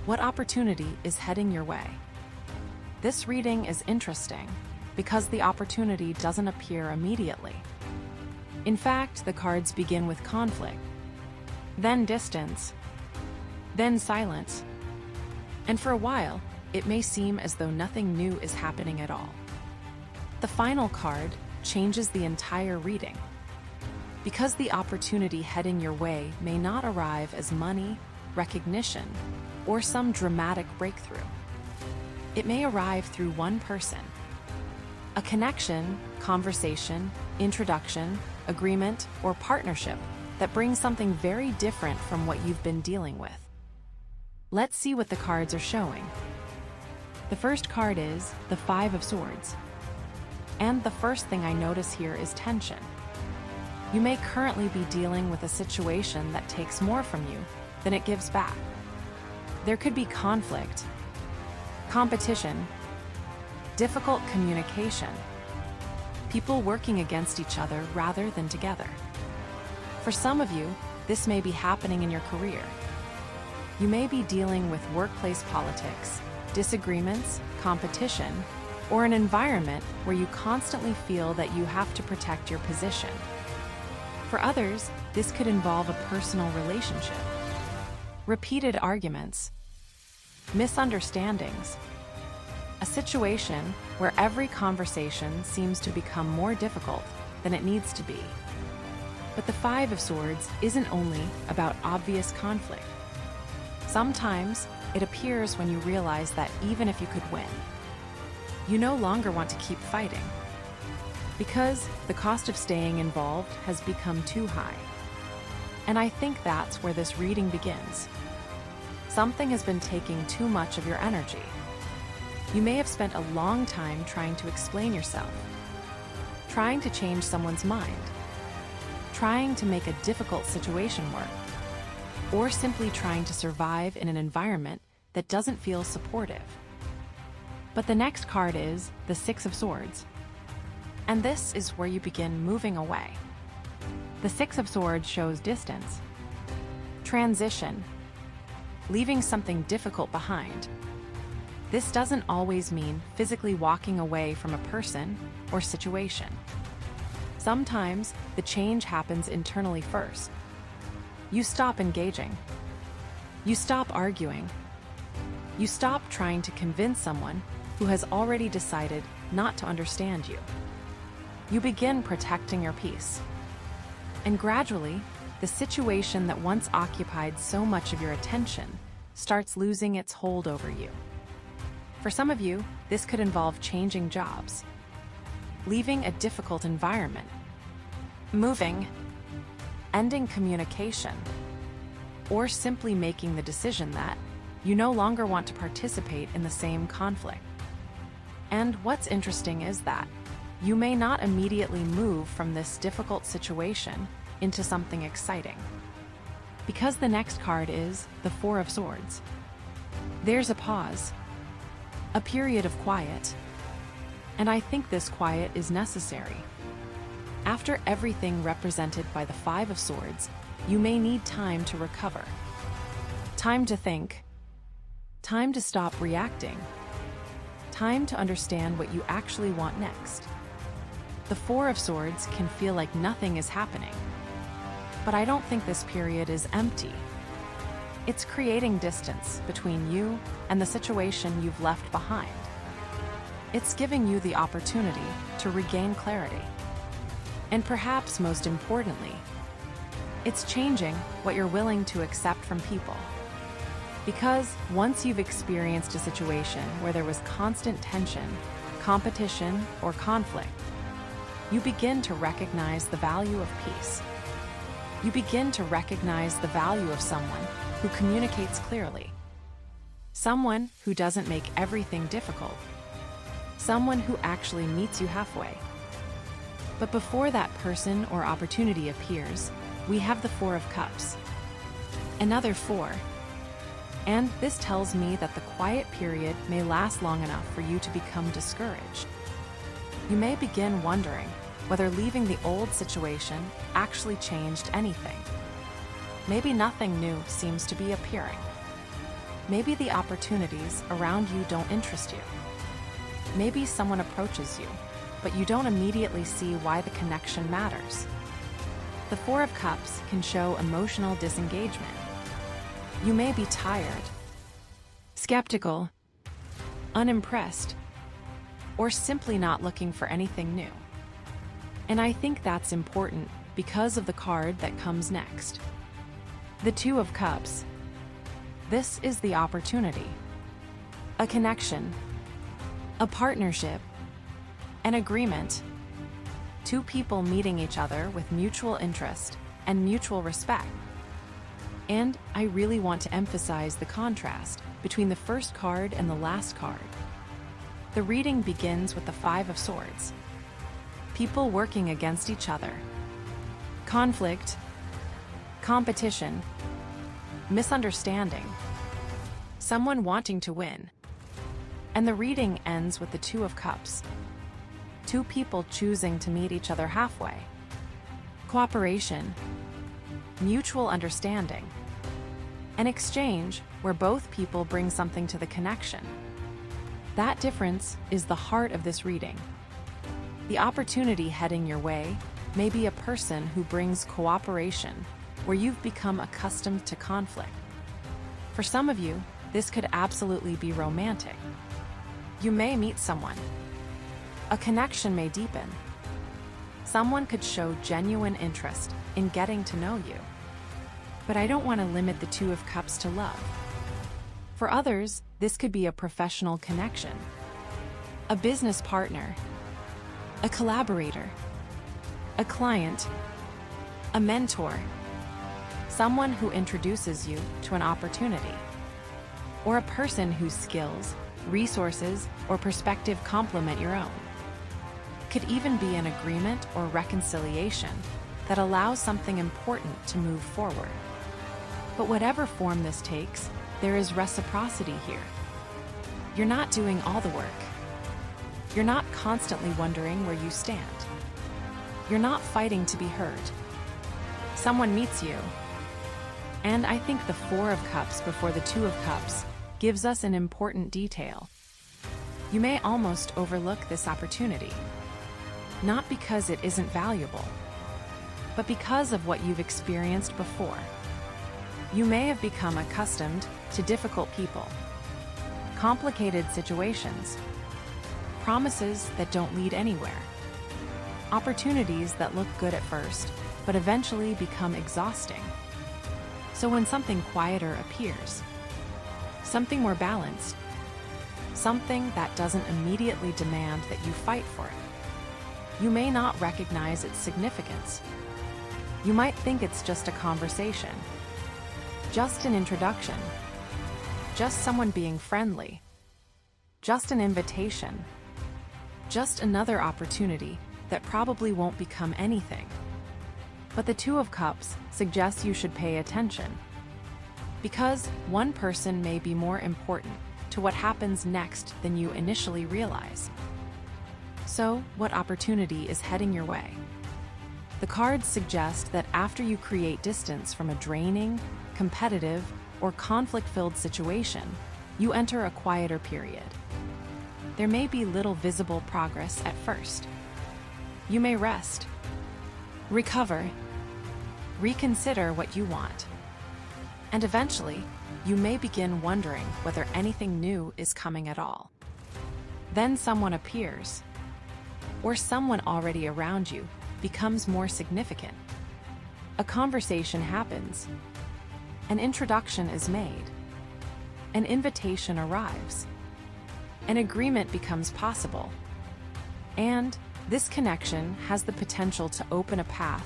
What opportunity is heading your way? This reading is interesting because the opportunity doesn't appear immediately. In fact, the cards begin with conflict, then distance, then silence. And for a while, it may seem as though nothing new is happening at all. The final card changes the entire reading. Because the opportunity heading your way may not arrive as money, recognition, or some dramatic breakthrough. It may arrive through one person. A connection, conversation, introduction, agreement, or partnership that brings something very different from what you've been dealing with. Let's see what the cards are showing. The first card is the Five of Swords. And the first thing I notice here is tension. You may currently be dealing with a situation that takes more from you than it gives back. There could be conflict, competition, difficult communication, people working against each other rather than together. For some of you, this may be happening in your career. You may be dealing with workplace politics, disagreements, competition, or an environment where you constantly feel that you have to protect your position. For others, this could involve a personal relationship, repeated arguments, misunderstandings, a situation where every conversation seems to become more difficult than it needs to be. But the Five of Swords isn't only about obvious conflict. Sometimes it appears when you realize that even if you could win, you no longer want to keep fighting because the cost of staying involved has become too high. And I think that's where this reading begins. Something has been taking too much of your energy. You may have spent a long time trying to explain yourself, trying to change someone's mind, trying to make a difficult situation work, or simply trying to survive in an environment that doesn't feel supportive. But the next card is the Six of Swords. And this is where you begin moving away. The Six of Swords shows distance, transition, leaving something difficult behind. This doesn't always mean physically walking away from a person or situation. Sometimes the change happens internally first. You stop engaging. You stop arguing. You stop trying to convince someone who has already decided not to understand you. You begin protecting your peace. And gradually, the situation that once occupied so much of your attention starts losing its hold over you. For some of you, this could involve changing jobs, leaving a difficult environment, moving, ending communication, or simply making the decision that you no longer want to participate in the same conflict. And what's interesting is that you may not immediately move from this difficult situation into something exciting. Because the next card is the Four of Swords. There's a pause, a period of quiet, and I think this quiet is necessary. After everything represented by the Five of Swords, you may need time to recover. Time to think. Time to stop reacting. Time to understand what you actually want next. The Four of Swords can feel like nothing is happening. But I don't think this period is empty. It's creating distance between you and the situation you've left behind. It's giving you the opportunity to regain clarity. And perhaps most importantly, it's changing what you're willing to accept from people. Because once you've experienced a situation where there was constant tension, competition, or conflict, you begin to recognize the value of peace. You begin to recognize the value of someone who communicates clearly. Someone who doesn't make everything difficult. Someone who actually meets you halfway. But before that person or opportunity appears, we have the Four of Cups. Another four. And this tells me that the quiet period may last long enough for you to become discouraged. You may begin wondering whether leaving the old situation actually changed anything. Maybe nothing new seems to be appearing. Maybe the opportunities around you don't interest you. Maybe someone approaches you, but you don't immediately see why the connection matters. The Four of Cups can show emotional disengagement. You may be tired, skeptical, unimpressed, or simply not looking for anything new. And I think that's important because of the card that comes next. The Two of Cups. This is the opportunity. A connection, a partnership, an agreement. Two people meeting each other with mutual interest and mutual respect. And I really want to emphasize the contrast between the first card and the last card. The reading begins with the Five of Swords. People working against each other. Conflict, competition, misunderstanding. Someone wanting to win. And the reading ends with the Two of Cups. Two people choosing to meet each other halfway. Cooperation, mutual understanding. An exchange where both people bring something to the connection. That difference is the heart of this reading. The opportunity heading your way may be a person who brings cooperation, where you've become accustomed to conflict. For some of you, this could absolutely be romantic. You may meet someone. A connection may deepen. Someone could show genuine interest in getting to know you. But I don't want to limit the Two of Cups to love. For others, this could be a professional connection, a business partner, a collaborator, a client, a mentor, someone who introduces you to an opportunity, or a person whose skills, resources, or perspective complement your own. Could even be an agreement or reconciliation that allows something important to move forward. But whatever form this takes, there is reciprocity here. You're not doing all the work. You're not constantly wondering where you stand. You're not fighting to be heard. Someone meets you. And I think the Four of Cups before the Two of Cups gives us an important detail. You may almost overlook this opportunity, not because it isn't valuable, but because of what you've experienced before. You may have become accustomed to difficult people, complicated situations, promises that don't lead anywhere, opportunities that look good at first, but eventually become exhausting. So when something quieter appears, something more balanced, something that doesn't immediately demand that you fight for it, you may not recognize its significance. You might think it's just a conversation, just an introduction, just someone being friendly, just an invitation, just another opportunity that probably won't become anything. But the Two of Cups suggests you should pay attention, because one person may be more important to what happens next than you initially realize. So, what opportunity is heading your way? The cards suggest that after you create distance from a draining, competitive, or conflict-filled situation, you enter a quieter period. There may be little visible progress at first. You may rest, recover, reconsider what you want. And eventually, you may begin wondering whether anything new is coming at all. Then someone appears, or someone already around you becomes more significant. A conversation happens. An introduction is made. An invitation arrives. An agreement becomes possible. And this connection has the potential to open a path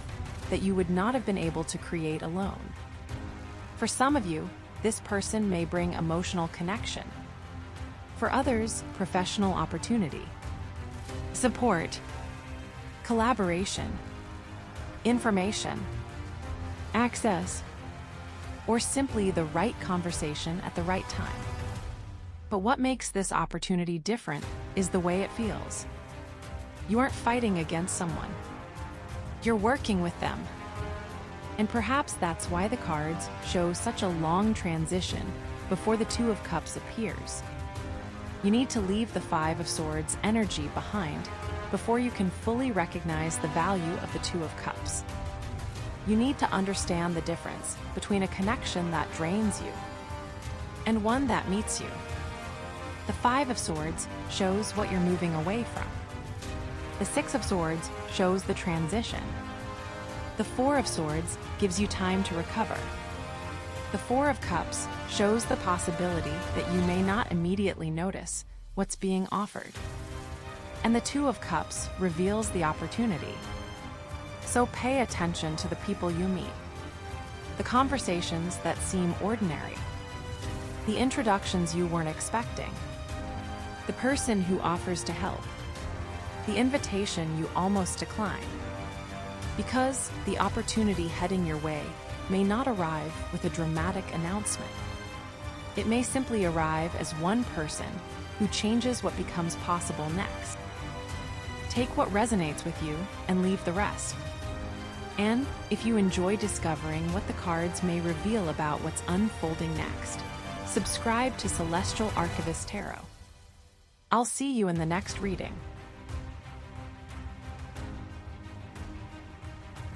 that you would not have been able to create alone. For some of you, this person may bring emotional connection. For others, professional opportunity, support, collaboration, information, access, or simply the right conversation at the right time. But what makes this opportunity different is the way it feels. You aren't fighting against someone. You're working with them. And perhaps that's why the cards show such a long transition before the Two of Cups appears. You need to leave the Five of Swords energy behind before you can fully recognize the value of the Two of Cups. You need to understand the difference between a connection that drains you and one that meets you. The Five of Swords shows what you're moving away from. The Six of Swords shows the transition. The Four of Swords gives you time to recover. The Four of Cups shows the possibility that you may not immediately notice what's being offered. And the Two of Cups reveals the opportunity. So pay attention to the people you meet, the conversations that seem ordinary, the introductions you weren't expecting, the person who offers to help, the invitation you almost decline. Because the opportunity heading your way may not arrive with a dramatic announcement. It may simply arrive as one person who changes what becomes possible next. Take what resonates with you and leave the rest. And if you enjoy discovering what the cards may reveal about what's unfolding next, subscribe to Celestial Archivist Tarot. I'll see you in the next reading.